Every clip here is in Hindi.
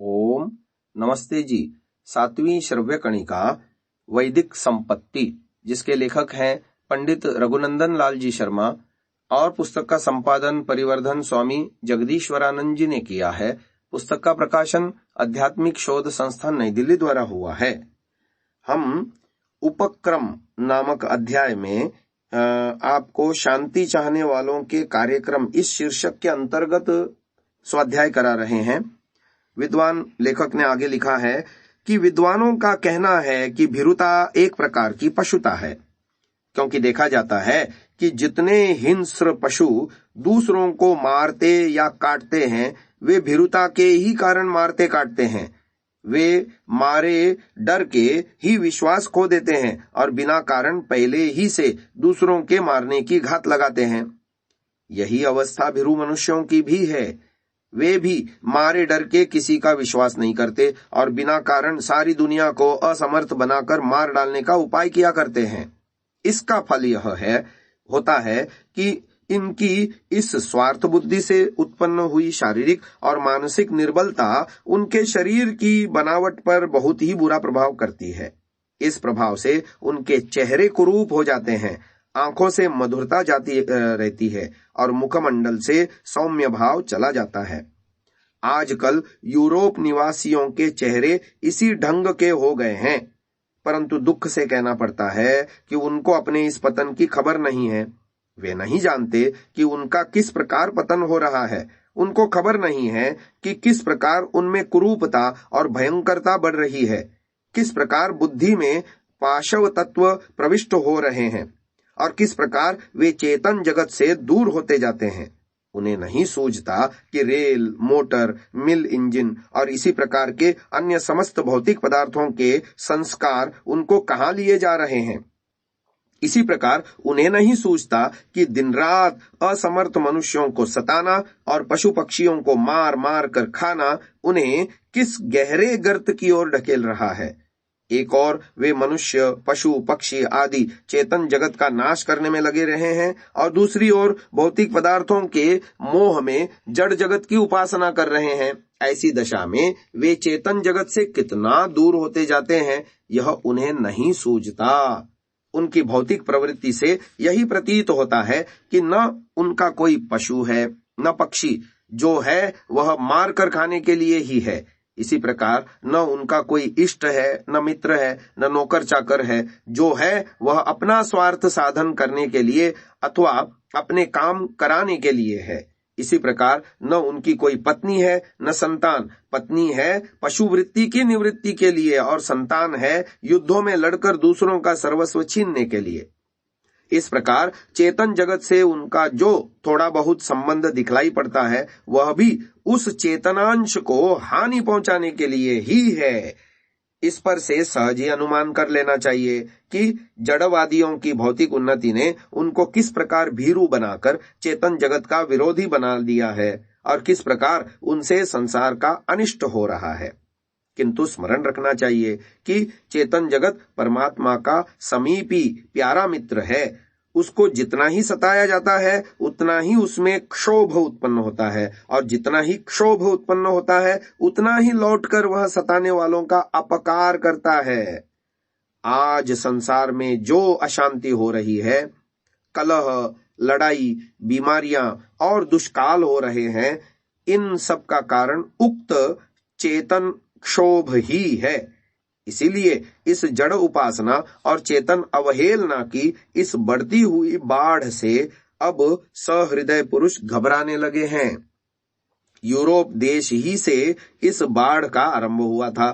ओम नमस्ते जी। 7वीं श्रव्य कणिका वैदिक संपत्ति, जिसके लेखक हैं पंडित रघुनंदन लाल जी शर्मा और पुस्तक का संपादन परिवर्धन स्वामी जगदीश्वरानंद जी ने किया है। पुस्तक का प्रकाशन आध्यात्मिक शोध संस्थान नई दिल्ली द्वारा हुआ है। हम उपक्रम नामक अध्याय में आपको शांति चाहने वालों के कार्यक्रम इस शीर्षक के अंतर्गत स्वाध्याय करा रहे हैं। विद्वान लेखक ने आगे लिखा है कि विद्वानों का कहना है कि भीरुता एक प्रकार की पशुता है, क्योंकि देखा जाता है कि जितने हिंस्र पशु दूसरों को मारते या काटते हैं, वे भीरुता के ही कारण मारते काटते हैं। वे मारे डर के ही विश्वास खो देते हैं और बिना कारण पहले ही से दूसरों के मारने की घात लगाते हैं। यही अवस्था भीरु मनुष्यों की भी है। वे भी मारे डर के किसी का विश्वास नहीं करते और बिना कारण सारी दुनिया को असमर्थ बनाकर मार डालने का उपाय किया करते हैं। इसका फल यह होता है कि इनकी इस स्वार्थ बुद्धि से उत्पन्न हुई शारीरिक और मानसिक निर्बलता उनके शरीर की बनावट पर बहुत ही बुरा प्रभाव करती है। इस प्रभाव से उनके चेहरे कुरूप हो जाते हैं, आंखों से मधुरता जाती रहती है और मुखमंडल से सौम्य भाव चला जाता है। आजकल यूरोप निवासियों के चेहरे इसी ढंग के हो गए हैं, परंतु दुख से कहना पड़ता है कि उनको अपने इस पतन की खबर नहीं है। वे नहीं जानते कि उनका किस प्रकार पतन हो रहा है। उनको खबर नहीं है कि किस प्रकार उनमें कुरूपता और भयंकरता बढ़ रही है, किस प्रकार बुद्धि में पाशव तत्व प्रविष्ट हो रहे हैं और किस प्रकार वे चेतन जगत से दूर होते जाते हैं। उन्हें नहीं सूझता कि रेल, मोटर, मिल इंजन और इसी प्रकार के अन्य समस्त भौतिक पदार्थों के संस्कार उनको कहाँ लिए जा रहे हैं। इसी प्रकार उन्हें नहीं सूझता कि दिन रात असमर्थ मनुष्यों को सताना और पशु पक्षियों को मार मार कर खाना उन्हें किस गहरे गर्त की ओर ढकेल रहा है। एक और वे मनुष्य, पशु, पक्षी आदि चेतन जगत का नाश करने में लगे रहे हैं और दूसरी ओर भौतिक पदार्थों के मोह में जड़ जगत की उपासना कर रहे हैं। ऐसी दशा में वे चेतन जगत से कितना दूर होते जाते हैं, यह उन्हें नहीं सूझता। उनकी भौतिक प्रवृत्ति से यही प्रतीत होता है कि न उनका कोई पशु है न पक्षी, जो है वह मार कर खाने के लिए ही है। इसी प्रकार न उनका कोई इष्ट है, न मित्र है, न नौकर चाकर है, जो है वह अपना स्वार्थ साधन करने के लिए अथवा अपने काम कराने के लिए है। इसी प्रकार न उनकी कोई पत्नी है न संतान। पत्नी है पशु वृत्ति की निवृत्ति के लिए और संतान है युद्धों में लड़कर दूसरों का सर्वस्व छीनने के लिए। इस प्रकार चेतन जगत से उनका जो थोड़ा बहुत संबंध दिखलाई पड़ता है, वह भी उस चेतनांश को हानि पहुंचाने के लिए ही है। इस पर से सहज ही अनुमान कर लेना चाहिए कि जड़वादियों की भौतिक उन्नति ने उनको किस प्रकार भीरू बनाकर चेतन जगत का विरोधी बना दिया है और किस प्रकार उनसे संसार का अनिष्ट हो रहा है। किंतु स्मरण रखना चाहिए कि चेतन जगत परमात्मा का समीपी प्यारा मित्र है। उसको जितना ही सताया जाता है उतना ही उसमें क्षोभ उत्पन्न होता है और जितना ही क्षोभ उत्पन्न होता है उतना ही लौटकर वह सताने वालों का अपकार करता है। आज संसार में जो अशांति हो रही है, कलह, लड़ाई, बीमारियां और दुष्काल हो रहे हैं, इन सब का कारण उक्त चेतन क्षोभ ही है। इसीलिए इस जड़ उपासना और चेतन अवहेलना की इस बढ़ती हुई बाढ़ से अब सहृदय पुरुष घबराने लगे हैं। यूरोप देश ही से इस बाढ़ का आरंभ हुआ था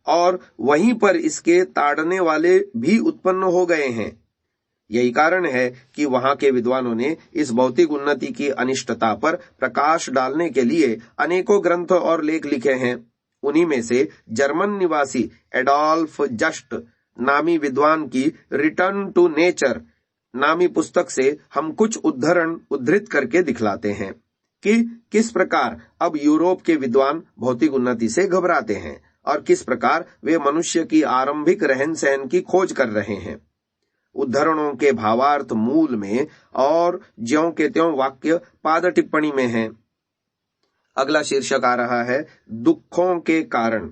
और वहीं पर इसके ताड़ने वाले भी उत्पन्न हो गए हैं। यही कारण है कि वहां के विद्वानों ने इस भौतिक उन्नति की अनिष्टता पर प्रकाश डालने के लिए अनेकों ग्रंथ और लेख लिखे हैं। उन्हीं में से जर्मन निवासी एडोल्फ जस्ट नामी विद्वान की रिटर्न टू नेचर नामी पुस्तक से हम कुछ उद्धरण उद्धृत करके दिखलाते हैं कि किस प्रकार अब यूरोप के विद्वान भौतिक उन्नति से घबराते हैं और किस प्रकार वे मनुष्य की आरंभिक रहन सहन की खोज कर रहे हैं। उद्धरणों के भावार्थ मूल में और ज्यों के त्यों वाक्य पाद टिप्पणी में है। अगला शीर्षक आ रहा है दुखों के कारण।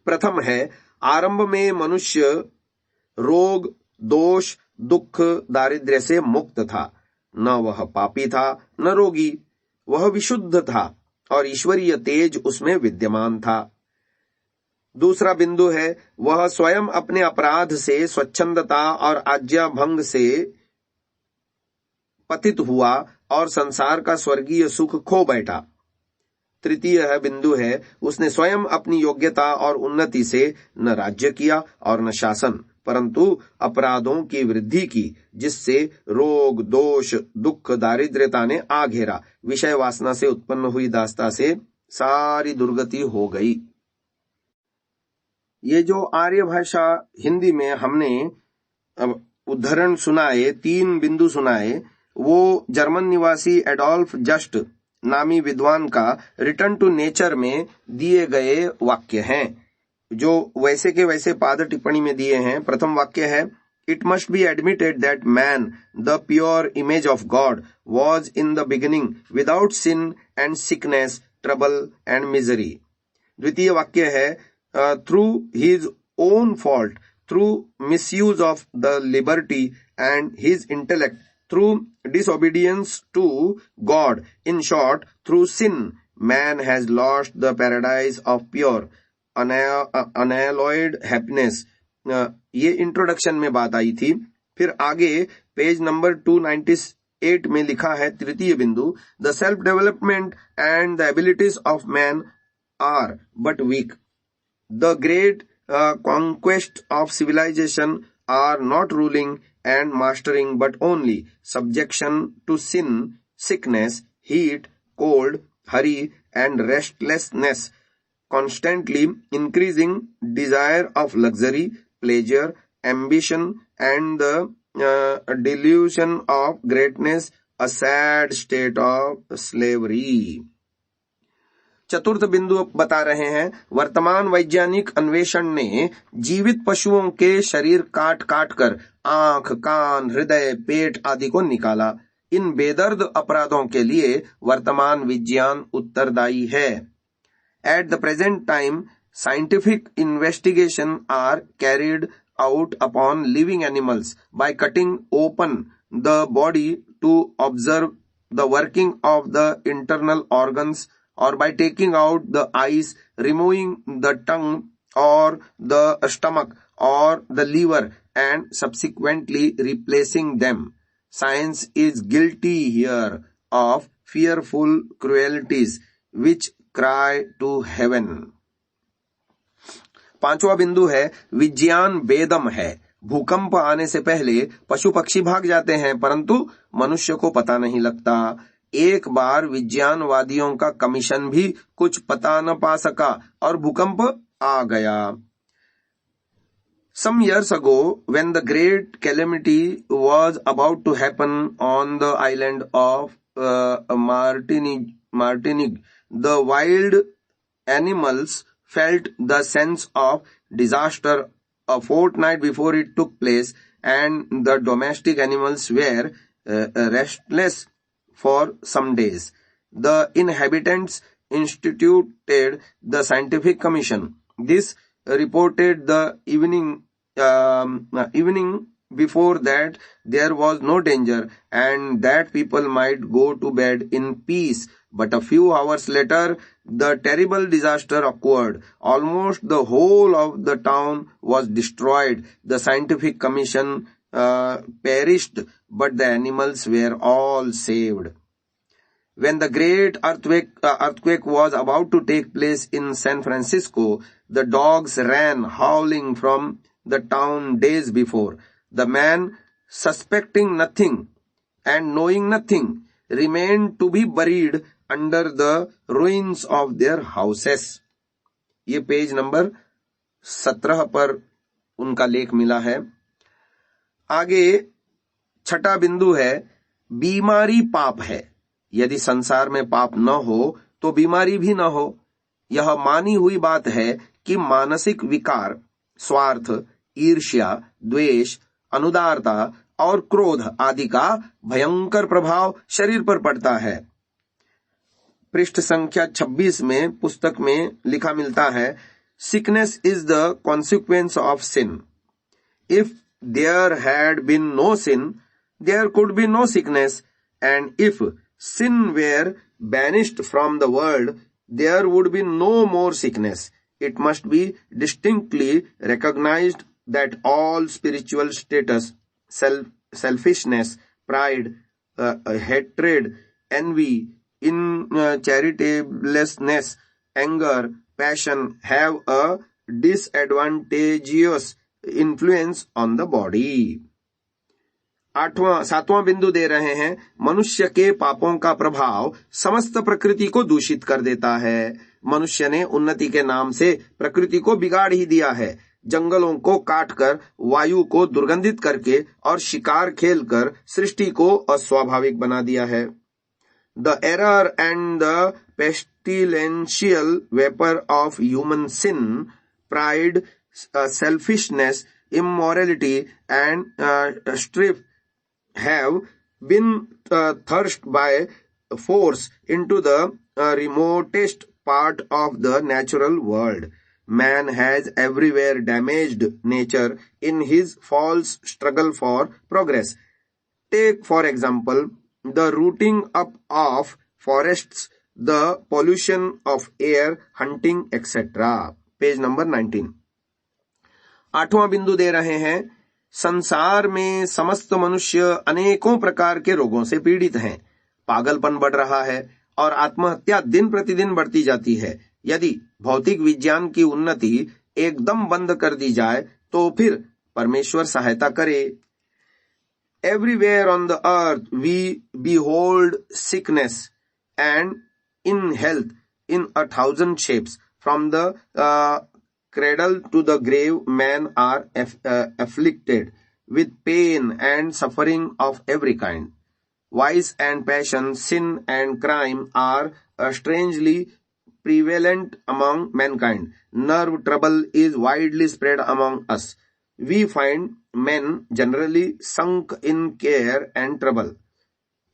प्रथम है, आरंभ में मनुष्य रोग, दोष, दुख, दारिद्र्य से मुक्त था। न वह पापी था न रोगी, वह विशुद्ध था और ईश्वरीय तेज उसमें विद्यमान था। दूसरा बिंदु है, वह स्वयं अपने अपराध से, स्वच्छंदता और आज्ञा भंग से पतित हुआ और संसार का स्वर्गीय सुख खो बैठा। तृतीय बिंदु है, उसने स्वयं अपनी योग्यता और उन्नति से न राज्य किया और न शासन, परंतु अपराधों की वृद्धि की, जिससे रोग, दोष, दुख, दारिद्र्यता ने आ घेरा। विषय वासना से उत्पन्न हुई दास्ता से सारी दुर्गति हो गई। ये जो आर्य भाषा हिंदी में हमने उद्धरण सुनाए, 3 बिंदु सुनाए, वो जर्मन निवासी एडोल्फ जस्ट नामी विद्वान का रिटर्न टू नेचर में दिए गए वाक्य हैं, जो वैसे के वैसे पाद टिप्पणी में दिए हैं। प्रथम वाक्य है, it must be admitted that man, the pure image of God, was in the beginning without sin and sickness, trouble and misery. द्वितीय वाक्य है, through his own fault, through misuse of the liberty and his intellect, through disobedience to God, in short, through sin, man has lost the paradise of pure, unalloyed happiness. ये इंट्रोडक्शन में बात आई थी। फिर आगे पेज नंबर 298 में लिखा है तृतीय बिंदु, the self development and the abilities of man are but weak, the great conquest of civilisation are not ruling and mastering, but only subjection to sin, sickness, heat, cold, hurry, and restlessness, constantly increasing desire of luxury, pleasure, ambition, and the delusion of greatness, a sad state of slavery. चतुर्थ बिंदु बता रहे हैं, वर्तमान वैज्ञानिक अन्वेषण ने जीवित पशुओं के शरीर काट काट कर आंख, कान, हृदय, पेट आदि को निकाला। इन बेदर्द अपराधों के लिए वर्तमान विज्ञान उत्तरदायी है। At the present time scientific investigation are carried out upon living animals by cutting open the body to observe the working of the internal organs, or by taking out the eyes, removing the tongue or the stomach or the liver and subsequently replacing them. Science is guilty here of fearful cruelties which cry to heaven. पांचवा बिंदु है, विज्ञान बेदम है। भूकंप आने से पहले पशु पक्षी भाग जाते हैं, परंतु मनुष्य को पता नहीं लगता। एक बार विज्ञानवादियों का कमीशन भी कुछ पता न पा सका और भूकंप आ गया। Some years ago, when the great calamity was about to happen on the island of Martinique, the wild animals felt the sense of disaster a fortnight before it took place, and the domestic animals were restless for some days. The inhabitants instituted the scientific commission. This reported the evening before that there was no danger and that people might go to bed in peace. But a few hours later, the terrible disaster occurred. Almost the whole of the town was destroyed. The scientific commission perished, but the animals were all saved. When the great earthquake was about to take place in San Francisco, the dogs ran howling from the town days before. The man, suspecting nothing and knowing nothing, remained to be buried under the ruins of their houses. ये पेज नंबर 17 पर उनका लेख मिला है। आगे छठा बिंदु है, बीमारी पाप है। यदि संसार में पाप न हो तो बीमारी भी न हो। यह मानी हुई बात है कि मानसिक विकार, स्वार्थ, ईर्ष्या, द्वेष, अनुदारता और क्रोध आदि का भयंकर प्रभाव शरीर पर पड़ता है। पृष्ठ संख्या 26 में पुस्तक में लिखा मिलता है, sickness is the consequence of sin. If there had been no sin, there could be no sickness, and if sin were banished from the world, there would be no more sickness. It must be distinctly recognized that all spiritual status, selfishness, pride, hatred, envy, charitableness, anger, passion have a disadvantageous influence on the body. 7वां बिंदु दे रहे हैं, मनुष्य के पापों का प्रभाव समस्त प्रकृति को दूषित कर देता है। मनुष्य ने उन्नति के नाम से प्रकृति को बिगाड़ ही दिया है। जंगलों को काटकर, वायु को दुर्गंधित करके और शिकार खेलकर सृष्टि को अस्वाभाविक बना दिया है। The error and the pestilential vapour of human sin, pride, selfishness, immorality, and strife have been thrust by force into the remotest part of the natural world. Man has everywhere damaged nature in his false struggle for progress. Take, for example, the rooting up of forests, the pollution of air, hunting, etc. Page number 19। 8वां बिंदु दे रहे हैं, संसार में समस्त मनुष्य अनेकों प्रकार के रोगों से पीड़ित हैं। पागलपन बढ़ रहा है और आत्महत्या दिन प्रतिदिन बढ़ती जाती है। यदि भौतिक विज्ञान की उन्नति एकदम बंद कर दी जाए तो फिर परमेश्वर सहायता करे। Everywhere on the earth we behold sickness, and in health in 1,000 shapes, from the cradle to the grave, men are afflicted with pain and suffering of every kind. Vice and passion, sin and crime are strangely prevalent among mankind. Nerve trouble is widely spread among us. We find men generally sunk in care and trouble,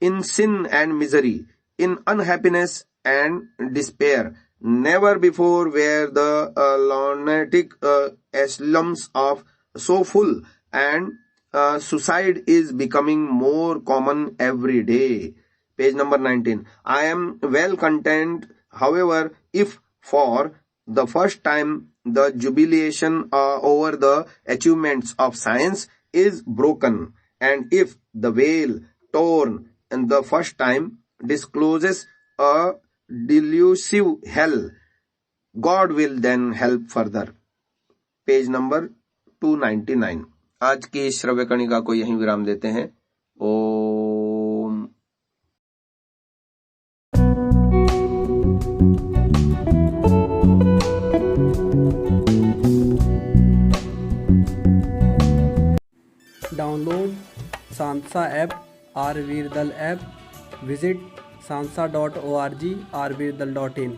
in sin and misery, in unhappiness and despair. Never before were the lunatic asylums of so full, and suicide is becoming more common every day. Page number 19. I am well content, however, if for the first time the jubilation over the achievements of science is broken, and if the veil torn and the first time discloses a delusive hell, God will then help further. Page number 299। आज की श्रव्य कणिका को यहीं विराम देते हैं। ओम। Download Sansa app, R Virdal app, visit sansa.org, rvirdal.in।